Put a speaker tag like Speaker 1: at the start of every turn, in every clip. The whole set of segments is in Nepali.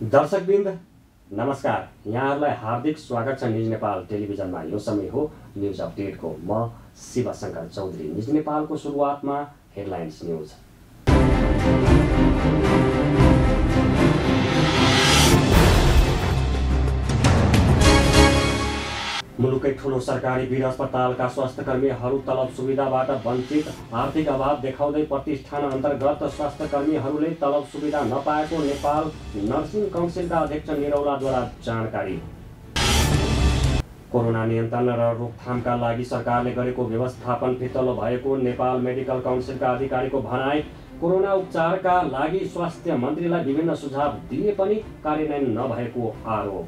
Speaker 1: दर्शकवृन्द नमस्कार, यहाँहरूलाई हार्दिक स्वागत छ निज नेपाल टेलिभिजनमा। यो समय हो न्युज अपडेटको। म शिवशंकर चौधरी। निज नेपालको सुरुवातमा हेडलाइन्स न्युज। मुलुकै ठूलो सरकारी वीर अस्पतालका स्वास्थ्यकर्मीहरू तलब सुविधाबाट वञ्चित। आर्थिक अभाव देखाउँदै प्रतिष्ठान अन्तर्गत स्वास्थ्यकर्मीहरूले तलब सुविधा नपाएको नेपाल नर्सिङ काउन्सिलका अध्यक्ष निरौलाद्वारा जानकारी। कोरोना नियन्त्रण र रोकथामका लागि सरकारले गरेको व्यवस्थापन फितलो भएको नेपाल मेडिकल काउन्सिलका अधिकारीको भनाई। कोरोना उपचारका लागि स्वास्थ्य मन्त्रीलाई विभिन्न सुझाव दिए पनि कार्यान्वयन नभएको आरोप।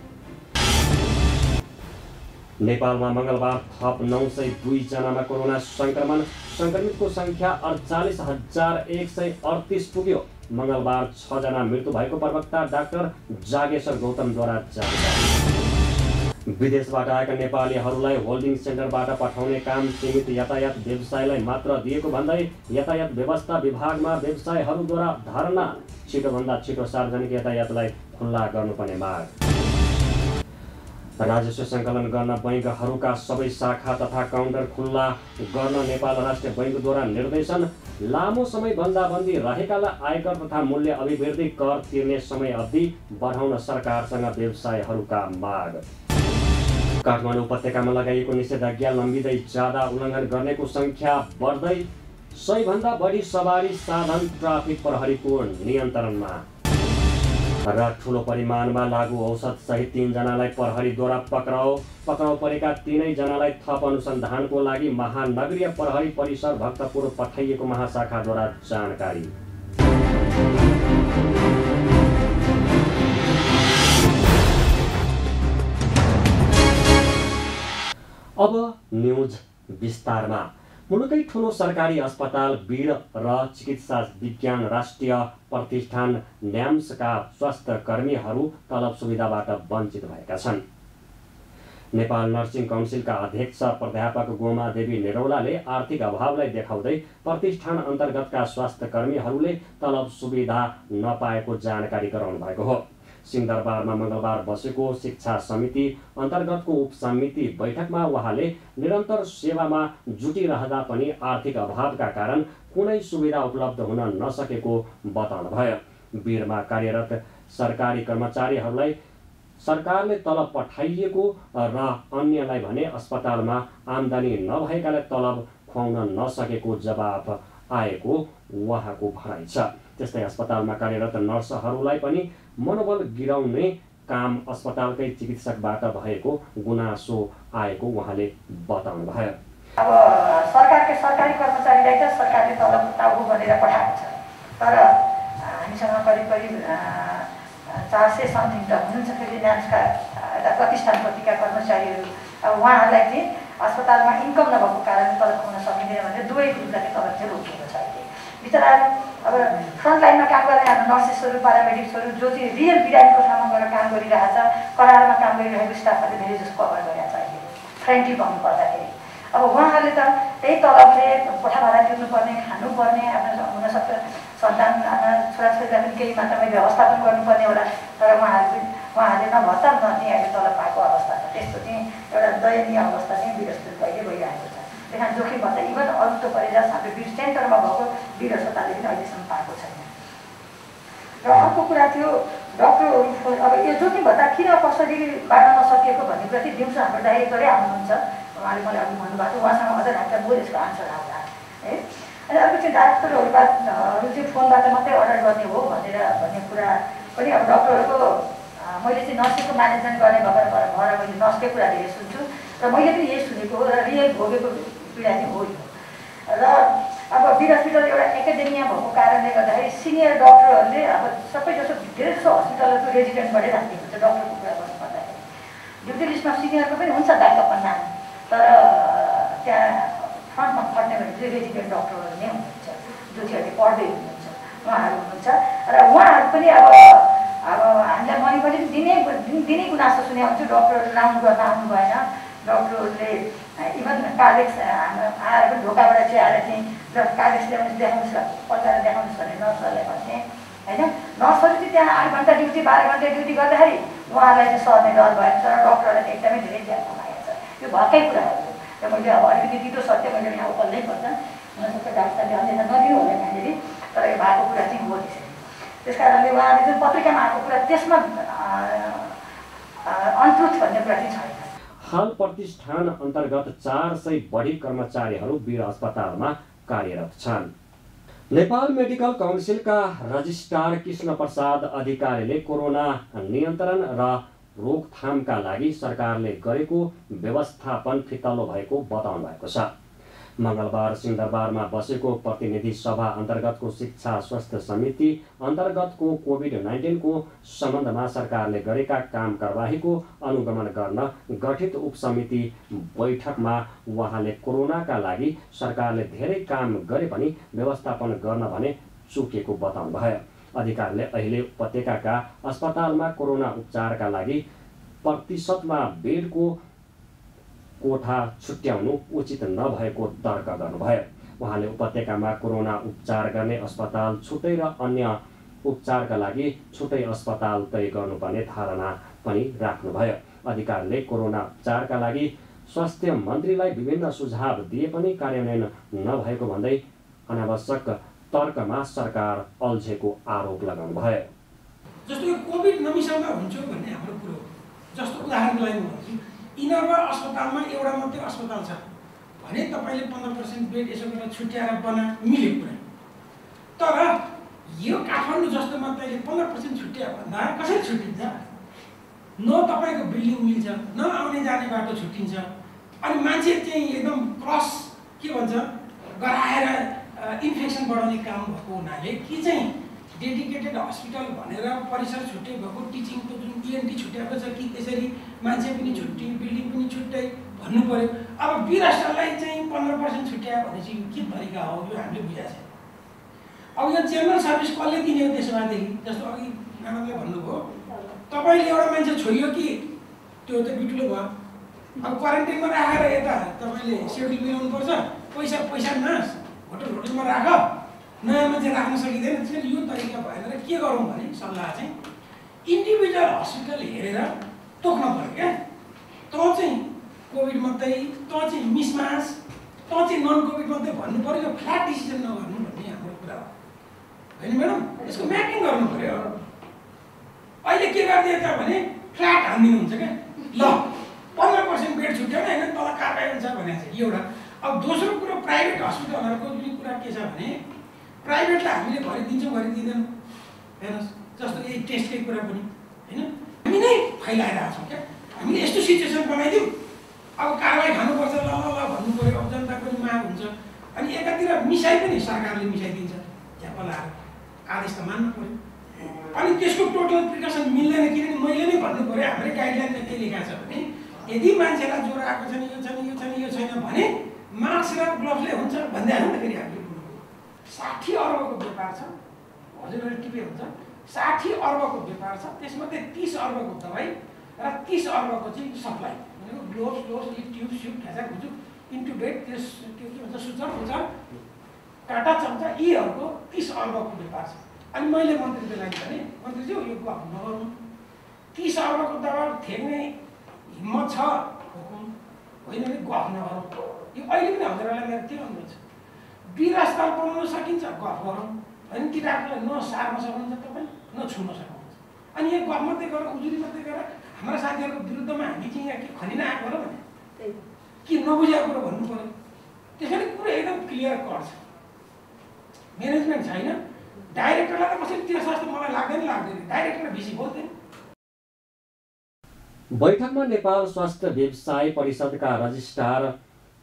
Speaker 1: नेपालमा मंगलबार थप 902 जनामा कोरोना संक्रमितको संख्या 48,138 पुग्यो। मंगलबार 6 जना मृत्यु भएको प्रवक्ता डाक्टर जागेश्वर गौतमद्वारा जानकारी। विदेशबाट आएका नेपालीहरूलाई होल्डिङ सेन्टरबाट पठाउने काम सीमित यातायात व्यवसायलाई मात्र दिएको भन्दै यातायात व्यवस्था विभागमा व्यवसायहरूद्वारा धारणा। छिटोभन्दा छिटो सार्वजनिक यातायातलाई खुल्ला गर्नुपर्ने माग। राजस्व सङ्कलन गर्न बैंकहरूका सबै शाखा तथा काउन्टर खुल्ला गर्न नेपाल राष्ट्रिय बैंकद्वारा निर्देशन। लामो समय बन्दाबन्दी रहेकालाई आयकर तथा मूल्य अभिवृद्धि कर तिर्ने समय अवधि बढाउन सरकारसँग व्यवसायहरूका माग। काठमाडौँ उपत्यकामा लगाइएको निषेधाज्ञा लम्बिँदै जाँदा उल्लङ्घन गर्नेको संख्या बढ्दै 100 भन्दा बढी सवारी साधन ट्राफिक प्रहरीको नियन्त्रणमा। र ठूलो परिमाणमा लागू औषध सहित 3 जनालाई प्रहरीद्वारा पक्राउ परेका 3 जनालाई थप अनुसन्धानको लागि महानगरीय प्रहरी परिसर भक्तपुर पठाइएको महाशाखाद्वारा जानकारी। अब न्युज विस्तारमा। मुलुकै ठूलो सरकारी अस्पताल वीर र चिकित्सा विज्ञान राष्ट्रिय प्रतिष्ठान न्याम्सका स्वास्थ्यकर्मीहरू तलब सुविधाबाट वञ्चित भएका छन्। नेपाल नर्सिङ काउन्सिलका अध्यक्ष प्राध्यापक गोमा देवी निरौलाले आर्थिक अभावलाई देखाउँदै प्रतिष्ठान अन्तर्गतका स्वास्थ्यकर्मीहरूले तलब सुविधा नपाएको जानकारी गराउनु भएको हो। सिंहदरबारमा मंगलबार बसेको शिक्षा समिति अन्तर्गतको उपसमिति बैठकमा उहाँले निरन्तर सेवामा जुटिरहँदा पनि आर्थिक अभावका कारण कुनै सुविधा उपलब्ध हुन नसकेको बताउनुभयो। वीरमा कार्यरत सरकारी कर्मचारीहरूलाई सरकारले तलब पठाइएको र अन्यलाई भने अस्पतालमा आम्दानी नभएकाले तलब खुवाउन नसकेको जवाफ आएको उहाँको भनाइ छ। त्यस्तै अस्पतालमा कार्यरत नर्सहरूलाई पनि मनोबल गिराउने काम अस्पतालकै चिकित्सकबाट भएको गुनासो आएको उहाँले बताउनुभयो।
Speaker 2: अब सरकारी कर्मचारीलाई त सरकारले तलब टाउको गरेर पठाएको छ, तर हामीसँग करिब 400 समथिङ त हुनुहुन्छ फेरि न्याम्सका प्रतिष्ठानप्रतिका कर्मचारीहरू। अब उहाँहरूलाई चाहिँ अस्पतालमा इन्कम नभएको कारणले तलब खुवाउन सकिँदैन भनेर दुवै ग्रुपलाई तलब चाहिँ रोकिएको छ। अहिले बिचराहरू अब फ्रन्टलाइनमा काम गर्ने हाम्रो नर्सेसहरू प्यारामेडिक्सहरू जो चाहिँ रियल बिरामीको ठाउँमा गएर काम गरिरहेछ, करारमा काम गरिरहेको स्टाफहरूले धेरै जसो कभर गरिरहेको छ। अहिले फ्रेन्कली भन्नु पर्दाखेरि अब उहाँहरूले त त्यही तलबले कोठाभाडा तिर्नुपर्ने, खानुपर्ने, आफ्नो हुनसक्छ सन्तान आफ्ना छोराछोरीलाई पनि केही मात्रामा व्यवस्थापन गर्नुपर्ने होला, तर उहाँहरूले न भत्ता न चाहिँ अहिले तलब पाएको अवस्था छ। त्यस्तो चाहिँ एउटा दयनीय अवस्था चाहिँ वीरस्तरको अहिले भइरहेको छ। त्यहाँ जोखिम भन्दा इभन अरू त परिजात हाम्रो वीर सेन्टरमा भएको वीर अस्पतालले पनि अहिलेसम्म पाएको छैन। र अर्को कुरा थियो डक्टरहरू। अब यो जोखिम भन्दा किन कसरी बाँड्न नसकिएको भन्ने कुरा चाहिँ दिउँसो हाम्रो डाइरेक्टरै आउनुहुन्छ, उहाँले मलाई अघि भन्नुभएको, उहाँसँग अझ ढाक्का बोल यसको आन्सर आउँला है। अनि अर्को चाहिँ डाक्टरहरूबाट चाहिँ फोनबाट मात्रै अर्डर गर्ने हो भन्ने कुरा पनि अब डक्टरहरूको मैले चाहिँ नर्सिङको म्यानेजमेन्ट गर्ने भएर मैले नर्सकै कुरा धेरै सुन्छु र मैले पनि यही सुनेको हो र रियल भोगेको पीडा चाहिँ हो यो। र अब वीर हस्पिटल एउटा एकाडेमिया भएको कारणले गर्दाखेरि सिनियर डक्टरहरूले अब सबै जसो धेरै जसो हस्पिटलहरूको रेजिडेन्टबाटै राखिदिएको छ। डक्टरको कुरा गर्नुपर्दाखेरि ड्युटी लिस्टमा सिनियरको पनि हुन्छ ब्याकअपमा नाम, तर त्यहाँ फ्रन्टमा खट्ने भनेको चाहिँ रेजिडेन्ट डक्टरहरू नै हुनुहुन्छ, जो चाहिँ अहिले पढ्दै हुनुहुन्छ, उहाँहरू हुनुहुन्छ। र उहाँहरू पनि अब हामीलाई मैले दिनै गुनासो सुने हुन्छु, डक्टरहरू राउन्ड गर्न आउनु भएन, डक्टरहरूले इभन कार्डेक्स आएर पनि ढोकाबाट चाहिँ आएर चाहिँ कार्डेक्स ल्याउनुहोस्, देखाउनुहोस्, पल्टाएर देखाउनुहोस् भनेर नर्सहरूलाई भन्ने। होइन। नर्सहरू चाहिँ त्यहाँ 8 घन्टा ड्युटी 12 घन्टा ड्युटी गर्दाखेरि उहाँहरूलाई चाहिँ सर्ने डर भएको छ र डक्टरलाई एकदमै धेरै ज्यान गुमाएको छ। यो भएकै कुराहरू र मैले अब अलिकति दिदो सत्य मैले यहाँ उकल्नै पर्छ, हुनसक्छ डाक्टरले अन्य नदिनु होला यहाँनिर, तर यो भएको कुरा चाहिँ हो त्यसरी। त्यस कारणले उहाँले जुन पत्रिकामा आएको कुरा त्यसमा अनट्रुथ भन्ने कुरा चाहिँ छैन।
Speaker 1: हाल प्रतिष्ठान अन्तर्गत 400 बढी कर्मचारीहरू वीर अस्पतालमा कार्यरत छन्। नेपाल मेडिकल काउन्सिलका रजिस्ट्रार कृष्ण प्रसाद अधिकारीले कोरोना नियन्त्रण र रोकथामका लागि सरकारले गरेको व्यवस्थापन फितलो भएको बताउनु भएको छ। मङ्गलबार सिंहदरबारमा बसेको प्रतिनिधि सभा अन्तर्गतको शिक्षा स्वास्थ्य समिति अन्तर्गतको कोभिड-19 को सम्बन्धमा सरकारले गरेका काम कारबाहीको अनुगमन गर्न गठित उपसमिति बैठकमा उहाँले कोरोनाका लागि सरकारले धेरै काम गरे पनि व्यवस्थापन गर्न भने चुकेको बताउनुभयो। अधिकारीले अहिले उपत्यकाका अस्पतालमा कोरोना उपचारका लागि प्रतिशतमा बेडको कोठा छुट्याउनु उचित नभएको तर्क गर्नुभयो। उहाँले उपत्यकामा कोरोना उपचार गर्ने अस्पताल छुट्टै र अन्य उपचारका लागि छुट्टै अस्पताल तय गर्नुपर्ने धारणा पनि राख्नुभयो। अधिकारीले कोरोना उपचारका लागि स्वास्थ्य मन्त्रीलाई विभिन्न सुझाव दिए पनि कार्यान्वयन नभएको भन्दै अनावश्यक तर्कमा सरकार अल्झेको आरोप लगाउनुभयो।
Speaker 3: जस्तो यो कोभिड नमिसाउँदा हुन्छ भन्ने हाम्रो कुरो जस्तो उदाहरणको लागि भन्छु, इनरवा अस्पतालमा एउटा मात्रै अस्पताल छ भने तपाईँले 15% बेड यसो गरेर छुट्याएर बना मिल्यो कुरा। तर यो काठमाडौँ जस्तोमा तपाईँले 15% छुट्यायो भन्दा कसरी छुट्टिन्छ? न तपाईँको बिल्डिङ मिल्छ, न आउने जाने बाटो छुट्टिन्छ, अनि मान्छे चाहिँ एकदम क्रस के भन्छ गराएर इन्फेक्सन बढाउने काम भएको हुनाले कि चाहिँ डेडिकेटेड हस्पिटल भनेर परिसर छुट्टै भएको टिचिङको जुन इएनटी छुट्याएको छ कि त्यसरी मान्छे पनि छुट्टी बिल्डिङ पनि छुट्टै भन्नु पर्यो। अब वीरअस्पताललाई चाहिँ 15% छुट्यायो भने चाहिँ के तरिका हो यो हामीले बुझाएको छैन। अब यो जेनरल सर्भिस कसले दिने हो त्यसो भएदेखि? जस्तो अघि म्याडमले भन्नुभयो तपाईँले एउटा मान्छे छोइयो कि त्यो त बिटुलो भयो। अब क्वारेन्टाइनमा राखेर यता तपाईँले सेड्युल मिलाउनुपर्छ, पैसा नास होटलमा राख, नयाँ मान्छे राख्न सकिँदैन। त्यसैले यो तरिका भएन र के गरौँ भने सल्लाह चाहिँ इन्डिभिजुअल हस्पिटल हेरेर तोक्न पऱ्यो क्या। तँ चाहिँ कोभिड मात्रै, तँ चाहिँ मिसमास, तँ चाहिँ नन कोभिड मात्रै भन्नु पऱ्यो। यो फ्ल्याट डिसिजन नगर्नु भन्ने हाम्रो कुरा हो होइन म्याडम? यसको म्यापिङ गर्नु पऱ्यो। अहिले के गरिदिए त भने फ्ल्याट हानिदिनुहुन्छ क्या। ल 15% बेड छुट्याउन होइन तल कारबाही हुन्छ भनेको छ एउटा। अब दोस्रो कुरो प्राइभेट हस्पिटलहरूको जुन कुरा के छ भने प्राइभेटलाई हामीले भरिदिन्छौँ भरिदिँदैनौँ। हेर्नुहोस् जस्तो यही टेस्टकै कुरा पनि होइन हामी नै फैलाइरहेको छौँ क्या। हामीले यस्तो सिचुएसन बनाइदिउँ अब कारबाही खानुपर्छ ल ल ल भन्नु पऱ्यो। अब जनताको पनि माग हुन्छ अनि एकातिर मिसाइ पनि सरकारले मिसाइदिन्छ झ्याप्प लाएर आदेश त मान्नु पऱ्यो। अनि त्यसको टोटल प्रिकसन मिल्दैन किनभने मैले नै भन्नु पऱ्यो। हाम्रै गाइडलाइनमा के लेखाएको छ भने यदि मान्छेलाई ज्वरो आएको छैन यो छैन यो छैन यो छैन भने मास्क र ग्लोभ्सले हुन्छ भन्दै हाल्नु त। फेरि हामीले 60 अर्बको व्यापार छ, हजुरहरूले टिपे हुन्छ 60 अर्बको व्यापार छ, त्यसमध्ये 30 अर्बको दबाई र 30 अर्बको चाहिँ सप्लाई भनेको ग्लोभ्स ट्युब ठ्याचा खुचुक इन्टुबेट त्यो के भन्छ सुचर काटा चम्चा यीहरूको 30 अर्बको व्यापार छ। अनि मैले मन्त्रीले लागि भने मन्त्रीज्यू यो गफ नगर्नु, 30 अर्बको दबाई थ्याक्ने हिम्मत छ होइन भने गफ नगरौँ। यो अहिले पनि हजुरहरूलाई मेरो के अनुरोध छ, वीरअस्पताल बनाउन सकिन्छ गफ गरौँ होइन। ती डाक्टरलाई न सार्न सक्नुहुन्छ तपाईँ न छुन सक्नुहुन्छ। अनि यो गफ मात्रै गरेर उजुरी मात्रै गरेर हाम्रा साथीहरूको विरुद्धमा हामी चाहिँ यहाँ के खनिन आएको हो भने के नबुझेको कुरो भन्नु पऱ्यो। त्यसैले कुरो एकदम क्लियर कट छ। म्यानेजमेन्ट छैन। डाइरेक्टरलाई त कसरी तिर्छ जस्तो मलाई लाग्दैन। डाइरेक्टर भिसी बोल्दैन।
Speaker 1: बैठकमा नेपाल स्वास्थ्य व्यवसाय परिषदका रजिस्ट्रार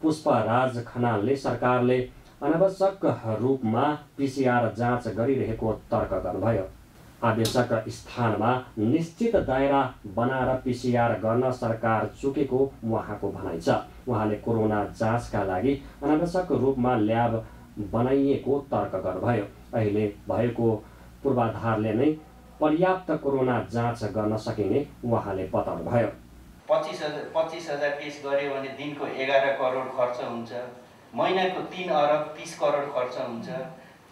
Speaker 1: पुष्पराज खनालले सरकारले अनावश्यक रूपमा पिसिआर जाँच गरिरहेको तर्क गर्नुभयो। आवश्यक स्थानमा निश्चित दायरा बनाएर पिसिआर गर्न सरकार चुकेको उहाँको भनाइ छ। उहाँले कोरोना जाँचका लागि अनावश्यक रूपमा ल्याब बनाइएको तर्क गर्नुभयो। अहिले भएको पूर्वाधारले नै पर्याप्त कोरोना जाँच गर्न सकिने उहाँले बताउनुभयो।
Speaker 4: 25,000 केस गऱ्यो भने दिनको 11 करोड खर्च हुन्छ, महिनाको 3 अरब 30 करोड खर्च हुन्छ।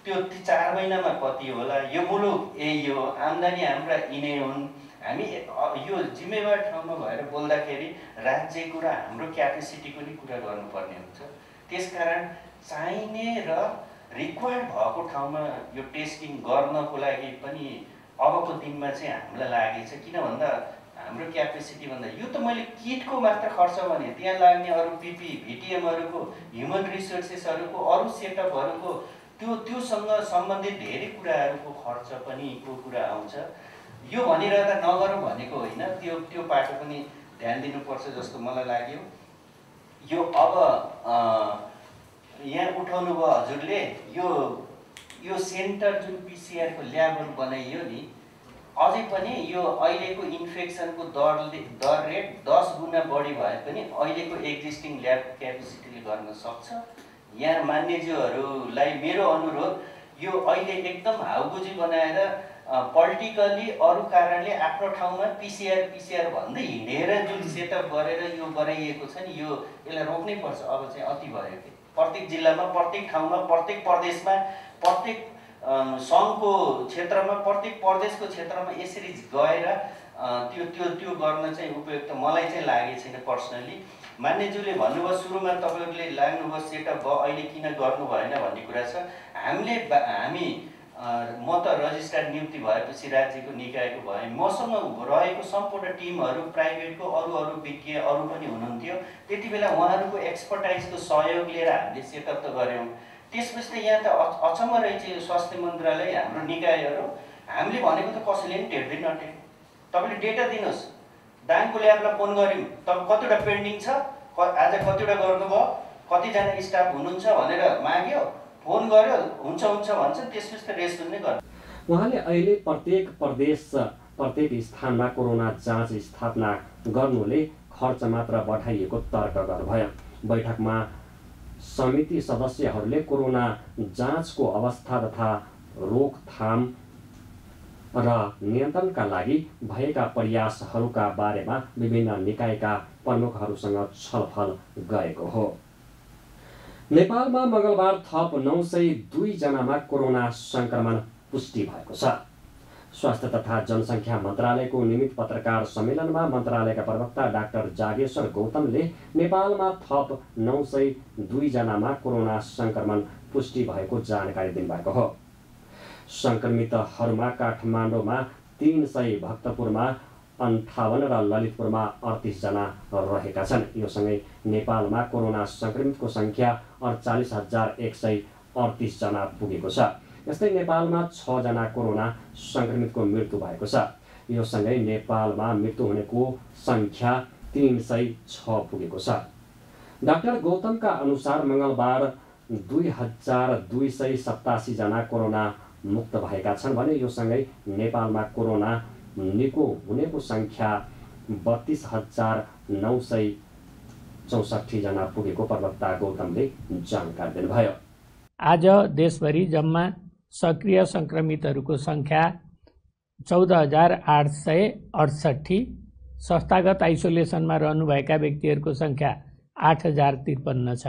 Speaker 4: त्यो 4 महिनामा कति होला? यो मुलुक यही हो, आम्दानी हाम्रा यिनै हुन्। हामी यो जिम्मेवार ठाउँमा भएर बोल्दाखेरि राज्यको र हाम्रो क्यापेसिटीको नि कुरा गर्नुपर्ने हुन्छ। त्यसकारण चाहिने र रिक्वायर्ड भएको ठाउँमा यो टेस्टिङ गर्नको लागि पनि अबको दिनमा चाहिँ हामीलाई लागेछ। किन भन्दा हाम्रो क्यापेसिटी भन्दा यो त मैले किटको मात्र खर्च भने त्यहाँ लाग्ने अरू पिपी भिटिएमहरूको ह्युमन रिसोर्सेसहरूको अरू सेटअपहरूको त्योसँग सम्बन्धित धेरै कुराहरूको खर्च पनि को कुरा आउँछ। यो भनिरहँदा नगरौँ भनेको होइन, त्यो पाटो पनि ध्यान दिनुपर्छ जस्तो मलाई लाग्यो। यो अब यहाँ उठाउनु भयो हजुरले, यो सेन्टर जुन पिसिआरको ल्याबहरू बनाइयो नि, अझै पनि यो अहिलेको इन्फेक्सनको दर रेट 10 गुणा बढी भए पनि अहिलेको एक्जिस्टिङ ल्याब क्यापेसिटीले गर्न सक्छ। यहाँ मान्यज्यूहरूलाई मेरो अनुरोध, यो अहिले एकदम हाउबुजी बनाएर पोलिटिकली अरू कारणले आफ्नो ठाउँमा पिसिआर भन्दै हिँडेर जुन सेटअप गरेर यो गराइएको छ नि, यसलाई रोक्नै पर्छ। अब चाहिँ अति भयो कि प्रत्येक जिल्लामा, प्रत्येक ठाउँमा, प्रत्येक प्रदेशमा, प्रत्येक सङ्घको क्षेत्रमा, प्रत्येक प्रदेशको क्षेत्रमा यसरी गएर त्यो गर्न चाहिँ उपयुक्त मलाई चाहिँ लागेको छैन पर्सनली। मान्यज्यूले भन्नुभयो सुरुमा तपाईँहरूले लाग्नुभयो सेटअप भयो, अहिले किन गर्नु भएन भन्ने कुरा छ। म त रजिस्ट्रार नियुक्ति भएपछि राज्यको निकायको भएँ, मसँग रहेको सम्पूर्ण टिमहरू प्राइभेटको अरू विज्ञ अरू पनि हुनुहुन्थ्यो। त्यति बेला उहाँहरूको एक्सपर्टाइजको सहयोग लिएर हामीले सेटअप त गऱ्यौँ। त्यसपछि त यहाँ त अचम्म रहेछ यो स्वास्थ्य मन्त्रालय, हाम्रो निकायहरू। हामीले भनेको त कसैले पनि टेर्दै नटेर्नु। तपाईँले डेटा दिनुहोस्, दाङको ल्याबलाई फोन गऱ्यौँ, तपाईँ कतिवटा पेन्डिङ छ, आज कतिवटा गर्नुभयो, कतिजना स्टाफ हुनुहुन्छ भनेर माग्यो, फोन गर्यो, हुन्छ भन्छ, त्यसपछि त रेस्पोन्ड नै गर्नु।
Speaker 1: उहाँले अहिले प्रत्येक प्रदेश प्रत्येक स्थानमा कोरोना जाँच स्थापना गर्नुले खर्च मात्र बढाइएको तर्क गर्नुभयो। बैठकमा समिति सदस्यहरूले कोरोना जाँचको अवस्था तथा रोकथाम र नियन्त्रणका लागि भएका प्रयासहरूका बारेमा विभिन्न निकायका प्रमुखहरूसँग छलफल गरेको हो। नेपालमा मंगलबार थप 902 जनामा कोरोना संक्रमण पुष्टि भएको छ। स्वास्थ्य तथा जनसङ्ख्या मन्त्रालयको नियमित पत्रकार सम्मेलनमा मन्त्रालयका प्रवक्ता डाक्टर जागेश्वर गौतमले नेपालमा थप 902 जनामा कोरोना संक्रमण पुष्टि भएको जानकारी दिनुभएको हो। संक्रमितहरूमा काठमाडौँमा 300, भक्तपुरमा 58 र ललितपुरमा 38 जना रहेका छन्। यो सँगै नेपालमा कोरोना संक्रमितको संख्या 48,138 जना पुगेको छ। यस्तै नेपालमा 6 जना कोरोना संक्रमितको मृत्यु भएको छ। यो सँगै नेपालमा मृत्यु हुनेको संख्या 306 पुगेको छ। डाक्टर गौतमका अनुसार मंगलबार 2287 जना कोरोना मुक्त भएका छन् भने यो सँगै नेपालमा कोरोना निको हुनेको संख्या 32,964 जना पुगेको प्रवक्ता गौतमले जानकारी दिनुभयो।
Speaker 5: आज देशभरि जम्मा सक्रिय संक्रमितहरूको संख्या 14,868, संस्थागत आइसोलेसनमा रहनुभएका व्यक्तिहरूको संख्या 8,053 छ।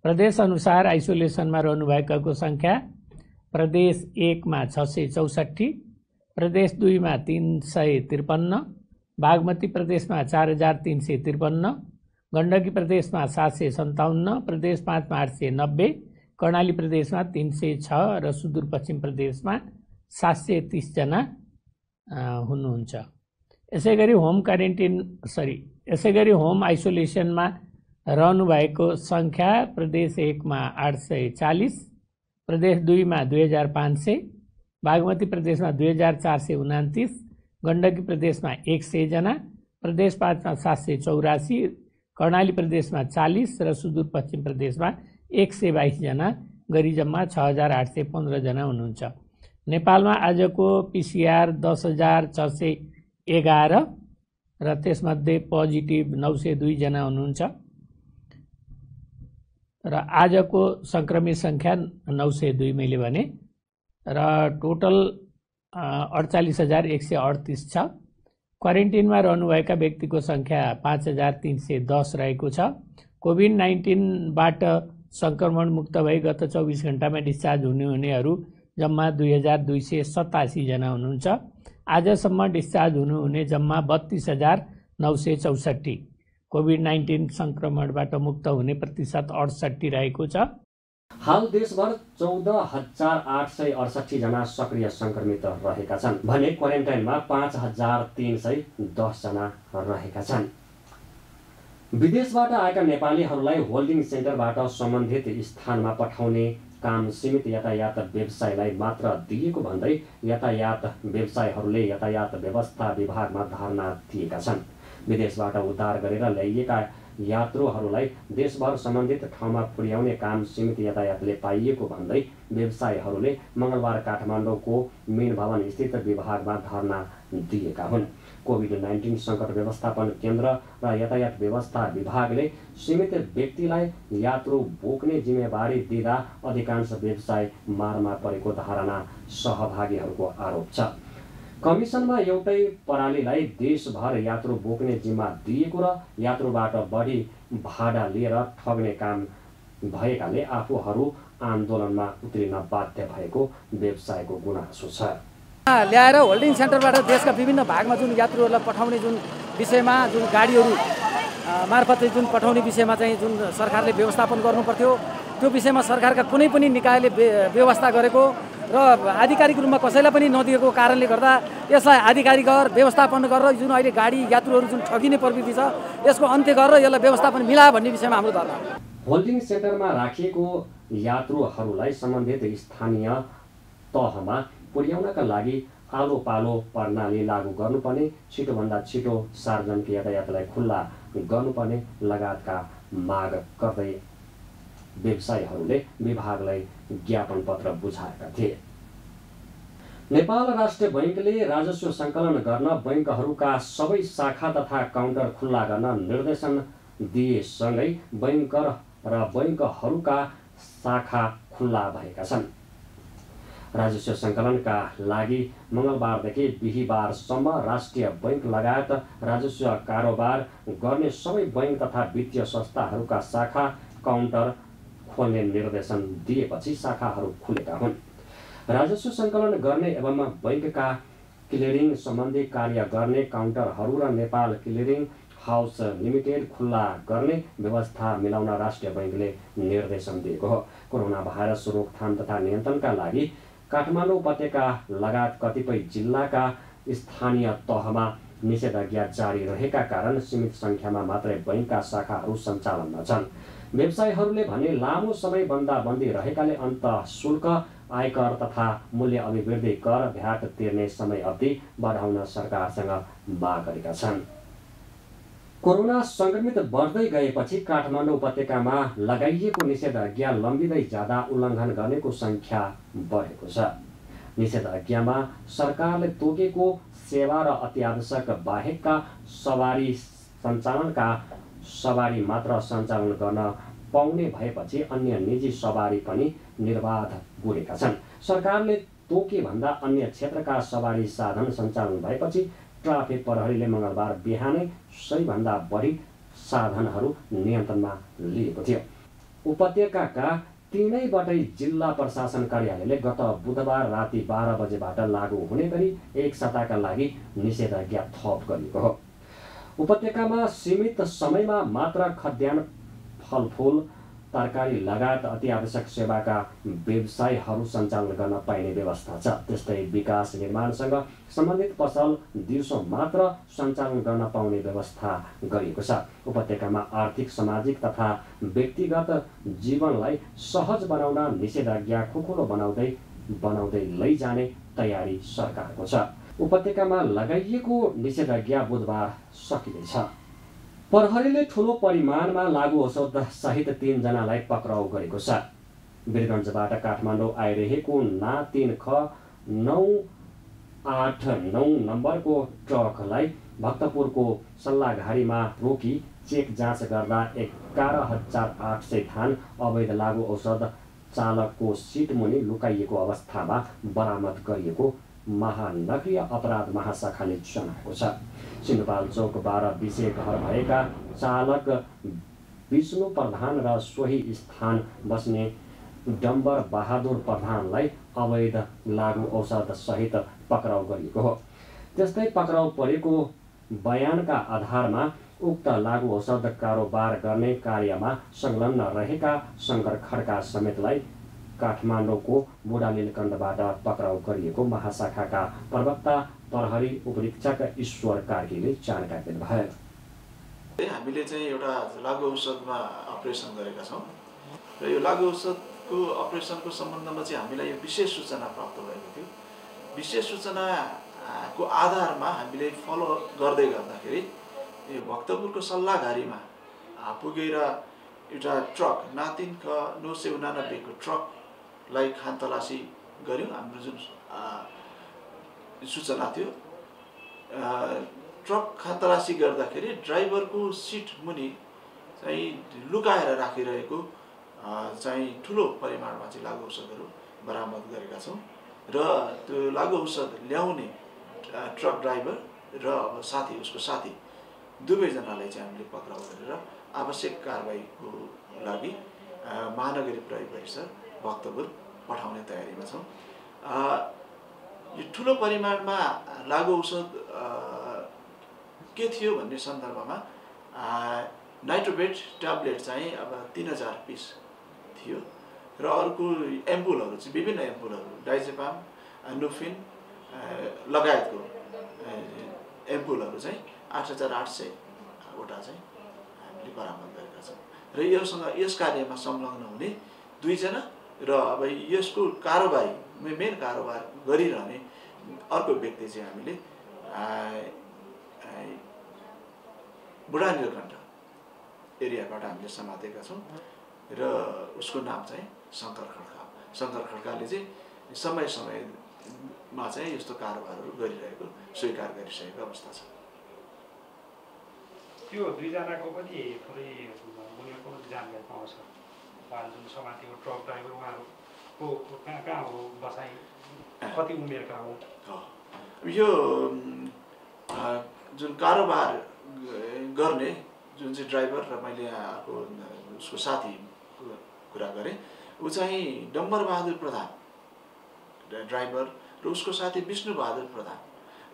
Speaker 5: प्रदेश अनुसार आइसोलेसनमा रहनुभएकाको संख्या प्रदेश 1 मा 664, प्रदेश 2 मा 353, बागमती प्रदेशमा 4,353, गण्डकी प्रदेशमा 757, प्रदेश 5 मा 890, कर्णाली प्रदेशमा 306 र सुदूरपश्चिम प्रदेशमा 730 जना हुनुहुन्छ। यसैगरी होम आइसोलेसनमा रहनुभएको संख्या प्रदेश 1 मा 840, प्रदेश 2 मा 2,500, बागमती प्रदेशमा 2,429, गण्डकी प्रदेशमा 100 जना, प्रदेश 5 मा 784, कर्णाली प्रदेशमा 40 र सुदूरपश्चिम प्रदेशमा 122 जना गरी जम्मा 6,815 जना हुनुहुन्छ। नेपालमा आजको पिसिआर 10,611 र त्यसमध्ये पोजिटिभ 902 जना हुनुहुन्छ र आजको संक्रमित संख्या 902 मैले भने र टोटल 48,138 छ। क्वारेन्टिनमा रहनुभएका व्यक्तिको संख्या 5,310 रहेको छ। कोभिड-19 बाट सङ्क्रमण मुक्त भई गत 24 घण्टामा डिस्चार्ज हुनेहरू जम्मा 2287 जना हुनुहुन्छ। आजसम्म डिस्चार्ज हुनुहुने जम्मा 32,964। कोभिड-19 सङ्क्रमणबाट मुक्त हुने प्रतिशत 68 रहेको छ।
Speaker 1: हाल देशभर 14,868 जना सक्रिय सङ्क्रमित रहेका छन् भने क्वारेन्टाइनमा 5,310 जना रहेका छन्। विदेशबाट आएका नेपालीहरूलाई होल्डिङ सेन्टरबाट सम्बन्धित स्थानमा पठाउने काम सीमित यातायात व्यवसायलाई मात्र दिएको भन्दै यातायात व्यवसायहरूले यातायात व्यवस्था विभागमा धरना दिएका छन्। विदेशबाट उद्धार गरेर ल्याइएका यात्रुहरूलाई देशभर सम्बन्धित ठाउँमा पुर्याउने काम सीमित यातायातले पाइएको भन्दै व्यवसायीहरूले मङ्गलबार काठमाडौँको मेन भवन स्थित विभागमा धरना दिएका हुन्। कोभिड-19 सङ्कट व्यवस्थापन केन्द्र र यातायात व्यवस्था विभागले सीमित व्यक्तिलाई यात्रु बोक्ने जिम्मेवारी दिँदा अधिकांश व्यवसाय मारमा परेको धारणा सहभागीहरूको आरोप छ। कमिसनमा एउटै परालीलाई देशभर यात्रु बोक्ने जिम्मा दिएको र यात्रुबाट बढी भाडा लिएर ठग्ने काम भएकाले आफूहरू आन्दोलनमा उत्रिन बाध्य भएको व्यवसायको गुनासो छ।
Speaker 6: ल्याएर होल्डिङ सेन्टरबाट देशका विभिन्न भागमा जुन यात्रुहरूलाई पठाउने जुन विषयमा जुन गाडीहरू मार्फत जुन पठाउने विषयमा चाहिँ जुन सरकारले व्यवस्थापन गर्नुपर्थ्यो त्यो विषयमा सरकारका कुनै पनि निकायले व्यवस्था गरेको र आधिकारिक रूपमा कसैलाई पनि नदिएको कारणले गर्दा यसलाई आधिकारिक व्यवस्थापन गरेर जुन अहिले गाडी यात्रुहरू जुन ठगिने प्रवृत्ति छ यसको अन्त्य गरेर यसलाई व्यवस्थापन मिला भन्ने विषयमा हाम्रो धरना।
Speaker 1: होल्डिङ सेन्टरमा राखिएको यात्रुहरूलाई सम्बन्धित स्थानीय तहमा पुर्याउनका लागि आलो पालो प्रणाली लागू गर्नुपर्ने, छिटोभन्दा छिटो सार्वजनिक यातायातलाई खुल्ला गर्नुपर्ने लगायतका माग गर्दै व्यवसायीहरूले विभागलाई ज्ञापन पत्र बुझाएका थिए। नेपाल राष्ट्रिय बैङ्कले राजस्व सङ्कलन गर्न बैङ्कहरूका सबै शाखा तथा काउन्टर खुल्ला गर्न निर्देशन दिएसँगै बैङ्क र बैङ्कहरूका शाखा खुल्ला भएका छन्। राजस्व सङ्कलनका लागि मङ्गलबारदेखि बिहिबारसम्म राष्ट्रिय बैङ्क लगायत राजस्व कारोबार गर्ने सबै बैङ्क तथा वित्तीय संस्थाहरूका शाखा काउन्टर खोल्ने निर्देशन दिएपछि शाखाहरू खुलेका हुन्। राजस्व सङ्कलन गर्ने एवं बैङ्कका क्लियरिङ सम्बन्धी कार्य गर्ने काउन्टरहरू र नेपाल क्लियरिङ हाउस लिमिटेड खुल्ला गर्ने व्यवस्था मिलाउन राष्ट्रिय बैङ्कले निर्देशन दिएको हो। कोरोना भाइरस रोकथाम तथा नियन्त्रणका लागि काठमाडौँ उपत्यका लगायत कतिपय जिल्लाका स्थानीय तहमा निषेधाज्ञा जारी रहेका कारण सीमित सङ्ख्यामा मात्रै बैङ्कका शाखाहरू सञ्चालनमा छन्। व्यवसायीहरूले भने लामो समय बन्दाबन्दी रहेकाले अन्तःशुल्क, आयकर तथा मूल्य अभिवृद्धि कर भ्याट तिर्ने समय अवधि बढाउन सरकारसँग माग गरेका छन्। कोरोना सङ्क्रमित बढ्दै गएपछि काठमाडौँ उपत्यकामा लगाइएको निषेधाज्ञा लम्बिँदै जाँदा उल्लङ्घन गर्नेको सङ्ख्या बढेको छ। निषेधाज्ञामा सरकारले तोकेको सेवा र अत्यावश्यक बाहेकका सवारी सञ्चालनका सवारी मात्र सञ्चालन गर्न पाउने भएपछि अन्य निजी सवारी पनि निर्बाध गुडेका छन्। सरकारले तोके भन्दा अन्य क्षेत्रका सवारी साधन सञ्चालन भएपछि ट्राफिक प्रहरीले मङ्गलबार बिहानै 100 भन्दा बढी साधनहरू नियन्त्रणमा लिएको थियो। उपत्यकाका तीनैवटै जिल्ला प्रशासन कार्यालयले गत बुधबार राति 12 बजेबाट लागू हुने गरी एक सप्ताहका लागि निषेधाज्ञा थप गरिएको हो। उपत्यकामा सीमित समयमा मात्र खाद्यान्न, फलफुल, तरकारी लगायत अत्यावश्यक सेवाका व्यवसायहरू सञ्चालन गर्न पाइने व्यवस्था छ। त्यस्तै विकास निर्माणसँग सम्बन्धित पसल दिउँसो मात्र सञ्चालन गर्न पाउने व्यवस्था गरिएको छ। उपत्यकामा आर्थिक, सामाजिक तथा व्यक्तिगत जीवनलाई सहज बनाउन निषेधाज्ञा खुकुलो बनाउँदै लैजाने तयारी सरकारको छ। उपत्यकामा लगाइएको निषेधाज्ञा बुधबार सकिँदैछ। प्रहरीले ठूलो परिमाणमा लागु औषध सहित 3 जनालाई पक्राउ गरेको छ। वीरगञ्जबाट काठमाडौँ आइरहेको ना 3ख 989 नम्बरको ट्रकलाई भक्तपुरको सल्लाघारीमा रोकी चेक जाँच गर्दा 11,800 थान अवैध लागु औषध चालकको सिट मुनि लुकाइएको अवस्थामा बरामद गरिएको महानगरीय अपराध महाशाखाले जनाएको छ। सिन्धुपाल्चोक 12 विषय घर भएका चालक विष्णु प्रधान र सोही स्थान बस्ने डम्बर बहादुर प्रधानलाई अवैध लागु औषध सहित पक्राउ गरिएको हो। त्यस्तै पक्राउ परेको बयानका आधारमा उक्त लागु औषध कारोबार गर्ने कार्यमा संलग्न रहेका शङ्कर खड्का समेतलाई काठमाडौँको बुढा नीलकण्ठबाट पक्राउ गरिएको महाशाखाका प्रवक्ता प्रहरी उपरीक्षक ईश्वर कार्कीले जानकारी दिनुभयो।
Speaker 7: हामीले चाहिँ एउटा लागु औषधमा अपरेसन गरेका छौँ र यो लागु औषधको अपरेसनको सम्बन्धमा चाहिँ हामीलाई यो विशेष सूचना प्राप्त भएको थियो। विशेष सूचनाको आधारमा हामीले फलो गर्दै गर्दाखेरि यो भक्तपुरको सल्लाहघारीमा पुगेर एउटा ट्रक ना3 ख 989 को ट्रकलाई खानतलासी गऱ्यौँ। हाम्रो जुन सूचना थियो ट्रक खानतलासी गर्दाखेरि ड्राइभरको सिट मुनि चाहिँ लुकाएर राखिरहेको चाहिँ ठुलो परिमाणमा चाहिँ लागु औषधहरू बरामद गरेका छौँ र त्यो लागु औषध ल्याउने ट्रक ड्राइभर र अब साथी उसको साथी दुवैजनालाई चाहिँ हामीले पक्राउ गरेर आवश्यक कारबाहीको लागि महानगरी प्रहरी परिसर भक्तपुर पठाउने तयारीमा छौँ। यो ठुलो परिमाणमा लागु औषध के थियो भन्ने सन्दर्भमा नाइट्रोबेट ट्याब्लेट चाहिँ अब 3000 पिस थियो र अर्को एम्पुलहरू चाहिँ विभिन्न एम्पुलहरू डाइजेपाम नुफिन लगायतको एम्पुलहरू चाहिँ 8800 वटा चाहिँ हामीले बरामद गरेका छौँ र यस कार्यमा संलग्न हुने 2 जना र अब यसको कारोबारी मेन कारोबार गरिरहने अर्को व्यक्ति चाहिँ हामीले बुढा नीलकण्ठ एरियाबाट हामीले समातेका छौँ र उसको नाम चाहिँ शङ्कर खड्का। शङ्कर खड्काले चाहिँ समय समयमा चाहिँ यस्तो कारोबारहरू गरिरहेको स्वीकार गरिसकेको अवस्था छ।
Speaker 8: त्यो 2 जनाको पनि थोरै मूल्यको जानकारी पाउँछ। जुन समातेको ट्रक ड्राइभर उहाँहरूको कहाँ हो बसाइ, कति उमेरका हो?
Speaker 7: यो जुन कारोबार गर्ने जुन चाहिँ ड्राइभर र मैले अर्को उसको साथीको कुरा गरेँ, ऊ चाहिँ डम्बर बहादुर प्रधान ड्राइभर र उसको साथी विष्णु बहादुर प्रधान।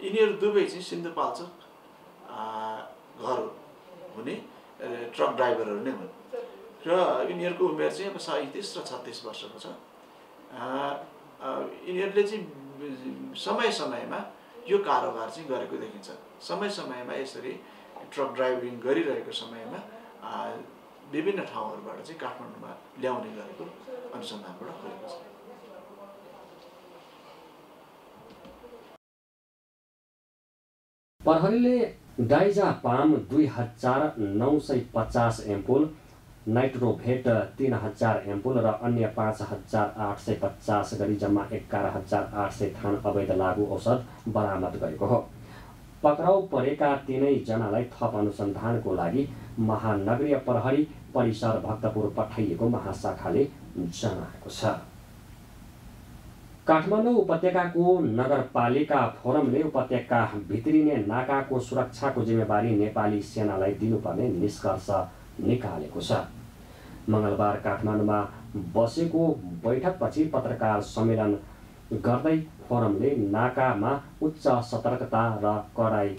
Speaker 7: यिनीहरू दुवै चाहिँ सिन्धुपाल्चोक घर हुने ट्रक ड्राइभरहरू नै हुन् र यिनीहरूको उमेर चाहिँ अब 37 र 36 वर्षको छ। यिनीहरूले चाहिँ समय समयमा यो कारोबार चाहिँ गरेको देखिन्छ। समय समयमा यसरी ट्रक ड्राइभिङ गरिरहेको समयमा विभिन्न ठाउँहरूबाट चाहिँ काठमाडौँमा ल्याउने गरेको अनुसन्धानबाट खुलेको छ।
Speaker 1: प्रहरीले डाइजापाम 2950 एम्पुल, नाइट्रोभेट 3000 एम्पुल र अन्य 5850 गरी जम्मा 11800 थान अवैध लागु औषध बरामद गरेको हो। पक्राउ परेका 3 जनालाई थप अनुसन्धानको लागि महानगरीय प्रहरी परिसर भक्तपुर पठाइएको महाशाखाले जनाएको छ। काठमाडौँ उपत्यकाको नगरपालिका फोरमले उपत्यका भित्रिने नाकाको सुरक्षाको जिम्मेवारी नेपाली सेनालाई दिनुपर्ने निष्कर्ष निकालेको छ। मङ्गलबार काठमाडौँमा बसेको बैठकपछि पत्रकार सम्मेलन गर्दै फोरमले नाकामा उच्च सतर्कता र कडाई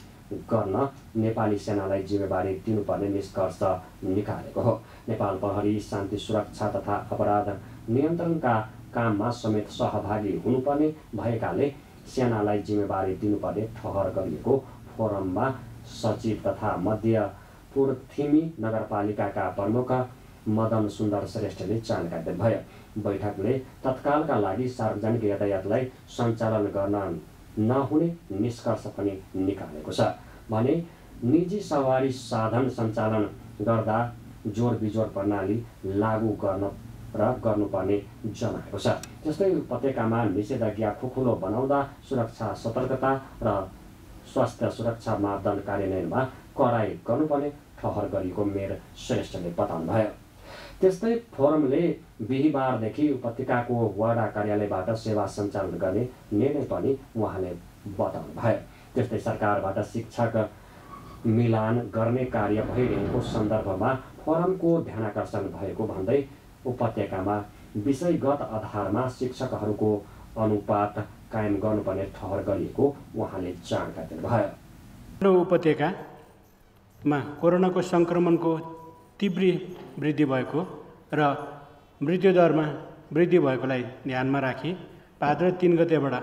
Speaker 1: गर्न नेपाली सेनालाई जिम्मेवारी दिनुपर्ने निष्कर्ष निकालेको हो। नेपाल प्रहरी शान्ति सुरक्षा तथा अपराध नियन्त्रणका काममा समेत सहभागी हुनुपर्ने भएकाले सेनालाई जिम्मेवारी दिनुपर्ने ठहर गरिएको फोरममा सचिव तथा मध्य पूर्थिमी नगरपालिकाका प्रमुख मदन सुन्दर श्रेष्ठले जानकारी दिनुभयो। बैठकले तत्कालका लागि सार्वजनिक यातायातलाई सञ्चालन गर्न नहुने निष्कर्ष पनि निकालेको छ भने निजी सवारी साधन सञ्चालन गर्दा जोर बिजोर प्रणाली लागू गर्नुपर्ने जनाएको छ। जस्तै उपत्यकामा निषेधाज्ञा खुकुलो बनाउँदा सुरक्षा सतर्कता र स्वास्थ्य सुरक्षा मापदण्ड कार्यान्वयनमा कडाई गर्नुपर्ने ठहर गरिएको मेयर श्रेष्ठले बताउनुभयो। त्यस्तै फोरमले बिहिबारदेखि उपत्यकाको वडा कार्यालयबाट सेवा सञ्चालन गर्ने निर्णय पनि उहाँले बताउनुभयो। त्यस्तै सरकारबाट शिक्षक मिलान गर्ने कार्य भइरहेको सन्दर्भमा फोरमको ध्यानाकर्षण भएको भन्दै उपत्यकामा विषयगत आधारमा शिक्षकहरूको अनुपात कायम गर्नुपर्ने ठहर गरिएको उहाँले जानकारी दिनुभयो।
Speaker 9: उपत्यकामा कोरोनाको सङ्क्रमणको तीव्र वृद्धि भएको र मृत्युदरमा वृद्धि भएकोलाई ध्यानमा राखी भाद्र 3 गतेबाट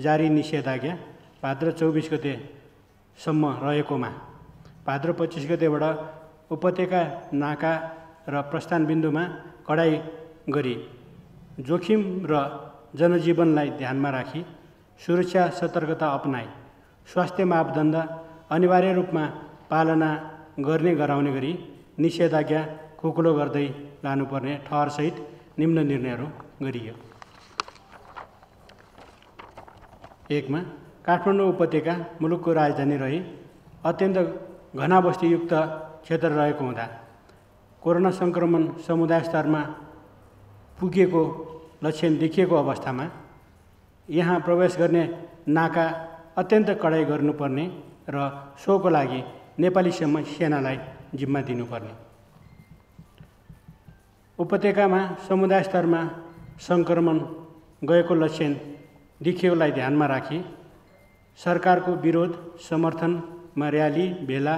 Speaker 9: जारी निषेधाज्ञा भाद्र 24 गतेसम्म रहेकोमा भाद्र 25 गतेबाट उपत्यका नाका र प्रस्थान बिन्दुमा कडाई गरी जोखिम र जनजीवनलाई ध्यानमा राखी सुरक्षा सतर्कता अपनाई स्वास्थ्य मापदण्ड अनिवार्य रूपमा पालना गर्ने गराउने गरी निषेधाज्ञा खुकुलो गर्दै लानुपर्ने ठहरसहित निम्न निर्णयहरू गरियो। 1 मा काठमाडौँ उपत्यका मुलुकको राजधानी रही अत्यन्त घना बस्तीयुक्त क्षेत्र रहेको हुँदा कोरोना सङ्क्रमण समुदाय स्तरमा पुगेको लक्षण देखिएको अवस्थामा यहाँ प्रवेश गर्ने नाका अत्यन्त कडाई गर्नुपर्ने र सोको लागि नेपाली सेनालाई जिम्मा दिनुपर्ने। उपत्यकामा समुदाय स्तरमा सङ्क्रमण गएको लक्षण देखिएकोलाई ध्यानमा राखी सरकारको विरोध समर्थनमा र्याली भेला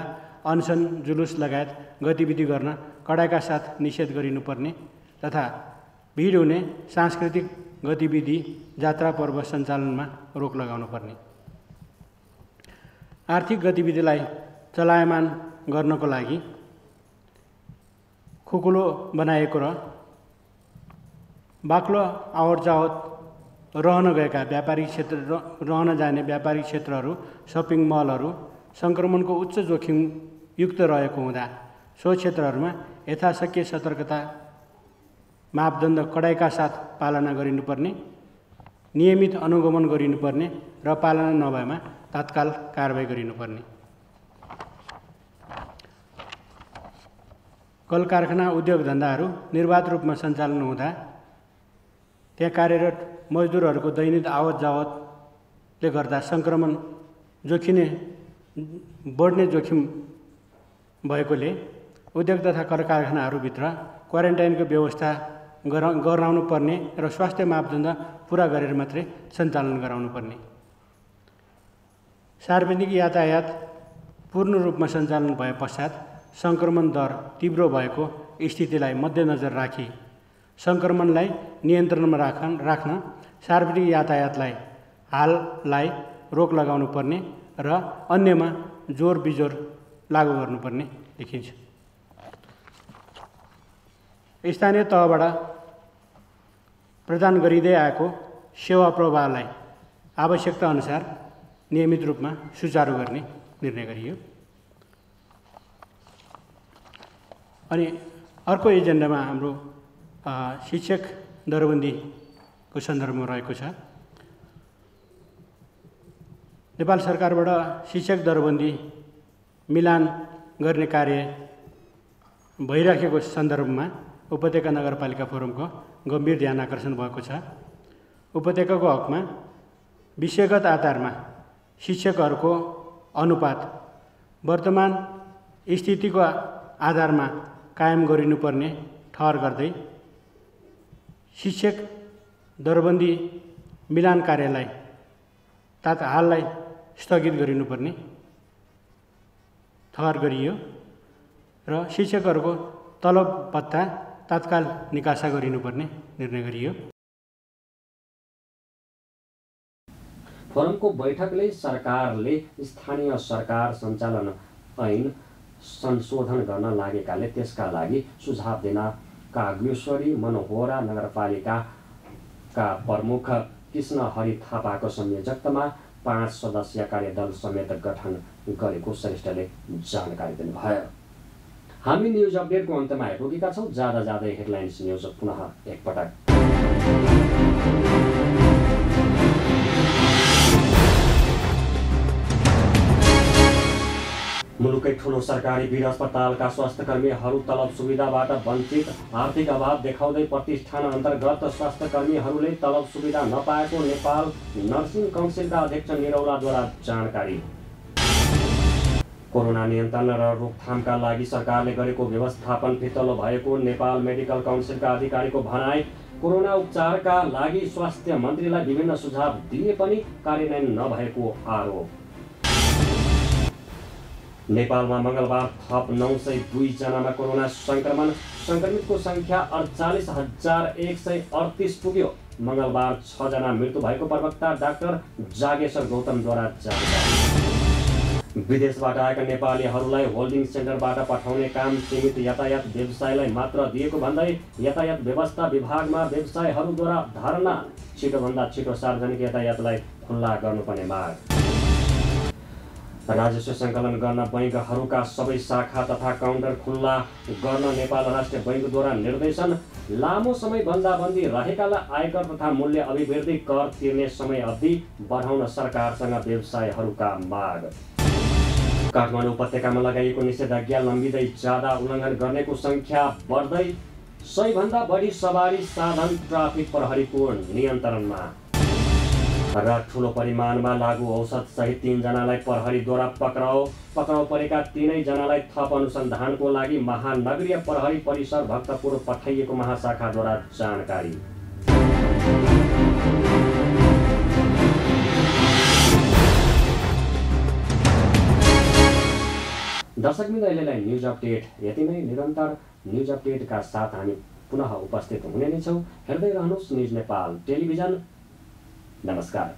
Speaker 9: अनसन जुलुस लगायत गतिविधि गर्न कडाइका साथ निषेध गरिनुपर्ने तथा भिड हुने सांस्कृतिक गतिविधि जात्रा पर्व सञ्चालनमा रोक लगाउनुपर्ने। आर्थिक गतिविधिलाई चलायमान गर्नको लागि खुकुलो बनाएको र बाक्लो आवत जावत रहन गएका व्यापारिक क्षेत्र रहन जाने व्यापारिक क्षेत्रहरू सपिङ मलहरू सङ्क्रमणको उच्च जोखिमयुक्त रहेको हुँदा सो क्षेत्रहरूमा यथाशक्य सतर्कता मापदण्ड कडाइका साथ पालना गरिनुपर्ने नियमित अनुगमन गरिनुपर्ने र पालना नभएमा तत्काल कारबाही गरिनुपर्ने। कल कारखाना उद्योग धन्दाहरू निर्वाध रूपमा सञ्चालन हुँदा त्यहाँ कार्यरत मजदुरहरूको दैनिक आवत जावतले गर्दा सङ्क्रमण बढ्ने जोखिम भएकोले उद्योग तथा कल कारखानाहरूभित्र क्वारेन्टाइनको व्यवस्था गराउनु पर्ने र स्वास्थ्य मापदण्ड पुरा गरेर मात्रै सञ्चालन गराउनु पर्ने। सार्वजनिक यातायात पूर्ण रूपमा सञ्चालन भए पश्चात सङ्क्रमण दर तीव्र भएको स्थितिलाई मध्यनजर राखी सङ्क्रमणलाई नियन्त्रणमा राख्न सार्वजनिक यातायातलाई हाललाई रोक लगाउनु पर्ने र अन्यमा जोर बिजोर लागू गर्नुपर्ने देखिन्छ। स्थानीय तहबाट प्रदान गरिँदै आएको सेवा प्रवाहलाई आवश्यकता अनुसार नियमित रूपमा सुचारू गर्ने निर्णय गरियो। अनि अर्को एजेन्डामा हाम्रो शिक्षक दरबन्दीको सन्दर्भमा रहेको छ। नेपाल सरकारबाट शिक्षक दरबन्दी मिलान गर्ने कार्य भइराखेको सन्दर्भमा उपत्यका नगरपालिका फोरमको गम्भीर ध्यान आकर्षण भएको छ। उपत्यकाको हकमा विषयगत आधारमा शिक्षकहरूको अनुपात वर्तमान स्थितिको आधारमा कायम गरिनुपर्ने ठहर गर्दै शिक्षक दरबन्दी मिलान कार्यलाई हाललाई स्थगित गरिनुपर्ने ठहर गरियो र शिक्षकहरूको तलब भत्ता तत्काल निकासा गरिनुपर्ने निर्णय गरियो।
Speaker 1: फोरमको बैठकले सरकारले स्थानीय सरकार सञ्चालन ऐन संशोधन गर्न लागेकाले त्यसका लागि सुझाव दिन कागेश्वरी मनोहरा नगरपालिकाका प्रमुख कृष्ण हरि थापाको संयोजकतामा 5 सदस्यीय कार्यदल समेत गठन गरेको श्रेष्ठले जानकारी दिनुभयो। हामी न्युज अपडेटको अन्तमा आइपुगेका छौँ। जाँदै हेडलाइन्स न्युज पुनः एकपटक। मुलुकै ठूलो सरकारी वीर अस्पतालका स्वास्थ्यकर्मीहरू तलब सुविधाबाट वञ्चित। आर्थिक अभाव देखाउँदै प्रतिष्ठान अन्तर्गत स्वास्थ्यकर्मीहरूले तलब सुविधा नपाएको नेपाल नर्सिङ काउन्सिलका अध्यक्ष निरौलाद्वारा जानकारी। कोरोना नियन्त्रण र रोकथामका लागि सरकारले गरेको व्यवस्थापन फितलो भएको नेपाल मेडिकल काउन्सिलका अधिकारीको भनाइ। कोरोना उपचारका लागि स्वास्थ्य मन्त्रीलाई विभिन्न सुझाव दिए पनि कार्यान्वयन नभएको आरोप। नेपालमा मङ्गलबार थप 902 जनामा कोरोना संक्रमितको संख्या 48,138 पुग्यो। मङ्गलबार 6 जना मृत्यु भएको प्रवक्ता डाक्टर जागेश्वर गौतमद्वारा जानकारी। विदेशबाट आएका नेपालीहरूलाई होल्डिङ सेन्टरबाट पठाउने काम सीमित यातायात व्यवसायलाई मात्र दिएको भन्दै यातायात व्यवस्था विभागमा व्यवसायहरूद्वारा धारणा छिटोभन्दा छिटो सार्वजनिक यातायातलाई खुल्ला गर्नुपर्ने माग। राजस्व सङ्कलन गर्न बैङ्कहरूका सबै शाखा तथा काउन्टर खुल्ला गर्न नेपाल राष्ट्रिय बैङ्कद्वारा निर्देशन। लामो समय बन्दाबन्दी रहेकालाई आयकर तथा मूल्य अभिवृद्धि कर तिर्ने समय अवधि बढाउन सरकारसँग व्यवसायहरूका माग। काठमाडौँ उपत्यकामा लगाइएको निषेधाज्ञा लम्बिँदै जाँदा उल्लङ्घन गर्नेको संख्या बढ्दै 100 भन्दा बढी सवारी साधन ट्राफिक प्रहरीको नियन्त्रणमा। र ठुलो परिमाणमा लागु औषध सहित 3 जनालाई प्रहरीद्वारा पक्राउ परेका 3 जनालाई थप अनुसन्धानको लागि महानगरीय प्रहरी परिसर भक्तपुर पठाइएको महाशाखाद्वारा जानकारी। दर्शकवृन्द, अहिलेलाई न्युज अपडेट यति नै। निरन्तर न्युज अपडेटका साथ हामी पुनः उपस्थित हुने नै छौँ। हेर्दै रहनुहोस् न्युज नेपाल टेलिभिजन। नमस्कार।